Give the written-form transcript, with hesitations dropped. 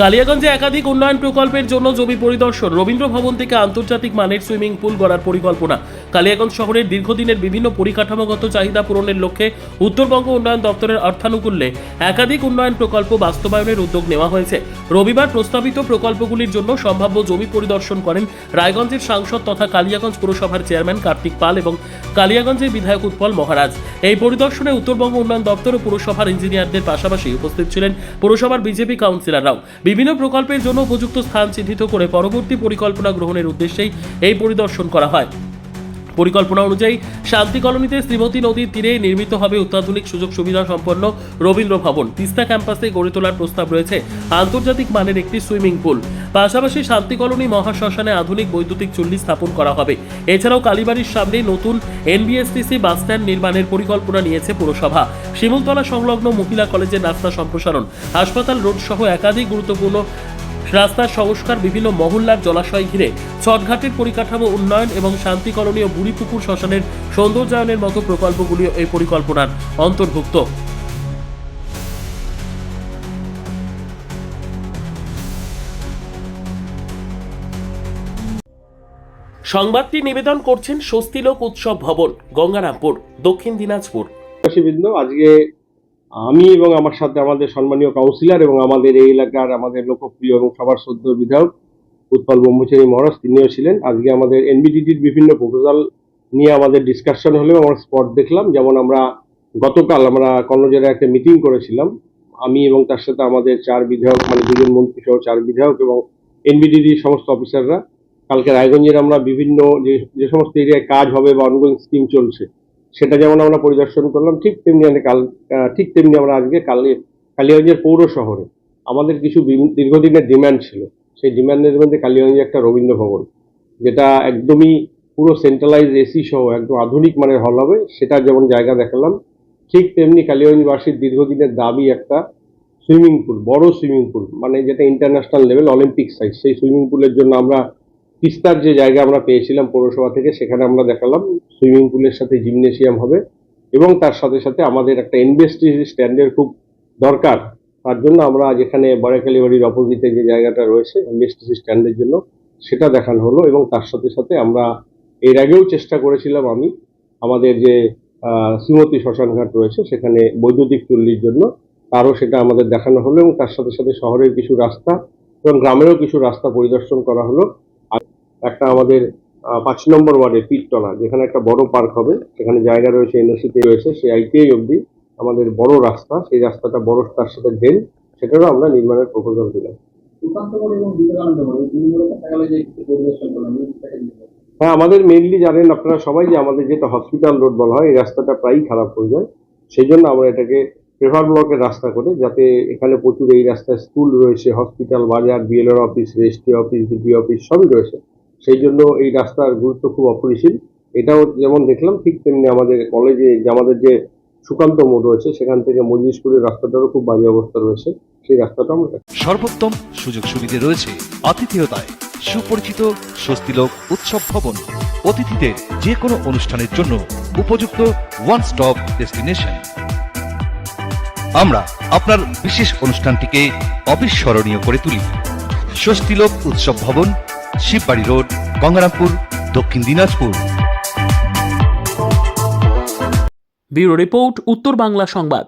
কালিয়াগঞ্জে একাধিক উন্নয়ন প্রকল্পের জন্য জমি পরিদর্শন। রবীন্দ্র ভবন থেকে আন্তর্জাতিক মানের সুইমিং পুল গড়ার পরিকল্পনা। কালিয়াগঞ্জ শহরের দীর্ঘদিনের বিভিন্ন পরিকাঠামোগত চাহিদা পূরণের লক্ষ্যে উত্তরবঙ্গ উন্নয়ন দপ্তরের অর্থানুকূল্যে একাধিক উন্নয়ন প্রকল্প বাস্তবায়নের উদ্যোগ নেওয়া হয়েছে। রবিবার প্রস্তাবিত প্রকল্পগুলির জন্য সম্ভাব্য জমি পরিদর্শন করেন রায়গঞ্জের সাংসদ তথা কালিয়াগঞ্জ পুরসভার চেয়ারম্যান কার্তিক পাল এবং কালিয়াগঞ্জের বিধায়ক উৎপল মহারাজ। এই পরিদর্শনে উত্তরবঙ্গ উন্নয়ন দপ্তর ও পুরসভার ইঞ্জিনিয়ারদের পাশাপাশি উপস্থিত ছিলেন পুরসভার বিজেপি কাউন্সিলররাও। বিভিন্ন প্রকল্পের জন্য উপযুক্ত স্থান চিহ্নিত করে পরবর্তী পরিকল্পনা গ্রহণের উদ্দেশ্যেই এই পরিদর্শন করা হয়। পরিকল্পনা অনুযায়ী শান্তি কলোনিতে শ্রীমতী নদীর তীরে নির্মিত হবে অত্যাধুনিক সুযোগ সুবিধা সম্পন্ন রবীন্দ্র ভবন। তিস্তা ক্যাম্পাসে গড়ে তোলার প্রস্তাব রয়েছে আন্তর্জাতিক মানের একটি সুইমিং পুল। পাশাপাশি শান্তি কলোনি মহাশ্মশানে আধুনিক বৈদ্যুতিক চুল্লি স্থাপন করা হবে। এছাড়াও কালীবাড়ির সামনে নতুন NBSTC বাসস্ট্যান্ড নির্মাণের পরিকল্পনা নিয়েছে পুরসভা। শিমুলতলা সংলগ্ন মহিলা কলেজের রাস্তা সম্প্রসারণ, হাসপাতাল রোড সহ একাধিক গুরুত্বপূর্ণ রাস্তার সংস্কার, বিভিন্ন মহল্লার জলাশয় ঘিরে ছটঘাটের পরিকাঠামো উন্নয়ন এবং শান্তি কলোনি ও বুড়িপুকুর শ্মশানের সৌন্দর্যায়নের মতো প্রকল্পগুলিও এই পরিকল্পনার অন্তর্ভুক্ত। সংবাদটি নিবেদন করছেন স্বস্তিলোক উৎসব ভবন, গঙ্গারামপুর, দক্ষিণ দিনাজপুর। আজকে আমি এবং আমার সাথে আমাদের সম্মানীয় কাউন্সিলর এবং আমাদের এই এলাকার আমাদের লোকপ্রিয় এবং সবার শ্রদ্ধেয় বিধায়ক উৎপল ব্রহ্মচারী মহারাজ, তিনিও ছিলেন। আজকে আমাদের NBDDর বিভিন্ন প্রপোজাল নিয়ে আমাদের ডিসকাশন হলেও আমরা স্পট দেখলাম। যেমন আমরা গতকাল কর্ণজোড়ায় একটা মিটিং করেছিলাম, আমি এবং তার সাথে আমাদের 4 বিধায়ক, মানে 2 জন মন্ত্রী সহ 4 বিধায়ক এবং NBDDর সমস্ত অফিসাররা। কালকে রায়গঞ্জের আমরা বিভিন্ন যে সমস্ত এরিয়ায় কাজ হবে বা অনগোয়িং স্কিম চলছে সেটা যেমন আমরা পরিদর্শন করলাম, ঠিক তেমনি আমরা আজকে কালিয়াগঞ্জের পৌর শহরে আমাদের কিছু দীর্ঘদিনের ডিমান্ড ছিল। সেই ডিমান্ডের মধ্যে কালিয়াগঞ্জে একটা রবীন্দ্র ভবন, যেটা একদমই পুরো সেন্ট্রালাইজ AC সহ একদম আধুনিক মানের হল হবে, সেটা যেমন জায়গা দেখালাম। ঠিক তেমনি কালিয়াগঞ্জবাসীর দীর্ঘদিনের দাবি একটা সুইমিং পুল, বড় সুইমিং পুল, মানে যেটা ইন্টারন্যাশনাল লেভেল অলিম্পিক সাইজ। সেই সুইমিং পুলের জন্য আমরা তিস্তার যে জায়গা আমরা পেয়েছিলাম পৌরসভা থেকে, সেখানে আমরা দেখালাম সুইমিং পুলের সাথে জিমনেশিয়াম হবে এবং তার সাথে সাথে আমাদের একটা NBSTC স্ট্যান্ডের খুব দরকার। তার জন্য আমরা যেখানে বড়াকালী বাড়ির অপোজিটে যে জায়গাটা রয়েছে NBSTC স্ট্যান্ডের জন্য, সেটা দেখানো হলো। এবং তার সাথে সাথে আমরা এর আগেও চেষ্টা করেছিলাম আমাদের যে শ্রীমতী শ্মশানঘাট রয়েছে সেখানে বৈদ্যুতিক চুল্লির জন্য, তারও সেটা আমাদের দেখানো হলো। এবং তার সাথে সাথে শহরের কিছু রাস্তা এবং গ্রামেরও কিছু রাস্তা পরিদর্শন করা হলো। একটা আমাদের 5 নম্বর ওয়ার্ডে পিটতলা, যেখানে একটা বড় পার্ক হবে, সেখানে জায়গা রয়েছে, NOC-তে রয়েছে, সেই ITI অবধি আমাদের বড় রাস্তা, সেই রাস্তাটা বড়, তার সাথে ড্রেন, সেটারও আমরা নির্মাণের প্রপোজাল দিলাম। হ্যাঁ, আমাদের মেইনলি জানেন আপনারা সবাই যে আমাদের যেটা হসপিটাল রোড বলা হয়, এই রাস্তাটা প্রায়ই খারাপ হয়ে যায়। সেই জন্য আমরা এটাকে প্রেফার ব্লকের রাস্তা করে, যাতে এখানে প্রচুর এই রাস্তায় স্কুল রয়েছে, হসপিটাল, বাজার, BLR office, registry office, DPO office সবই রয়েছে। সেই জন্য এই রাস্তার গুরুত্ব খুব অপরিসীম। এটাও যেমন দেখলাম, ঠিক তেমনি আমাদের কলেজে আমাদের যে সুকান্ত মোড় রয়েছে, সেখান থেকে মজলিশপুরের রাস্তাটারও খুব বাজে অবস্থা রয়েছে, সেই রাস্তাটা আমরা সর্বোত্তম সুযোগ সুবিধে রয়েছে আতিথেয়তায়। সুপরিচিত স্বস্তিলোক উৎসব ভবন, অতিথিদের যে কোনো অনুষ্ঠানের জন্য উপযুক্ত ওয়ান স্টপ ডেস্টিনেশন। আমরা আপনার বিশেষ অনুষ্ঠানটিকে অবিস্মরণীয় করে তুলি। স্বস্তিলোক উৎসব ভবন, শিববাড়ি রোড, গঙ্গারামপুর, দক্ষিণ দিনাজপুর। ব্যুরো রিপোর্ট, উত্তর বাংলা সংবাদ।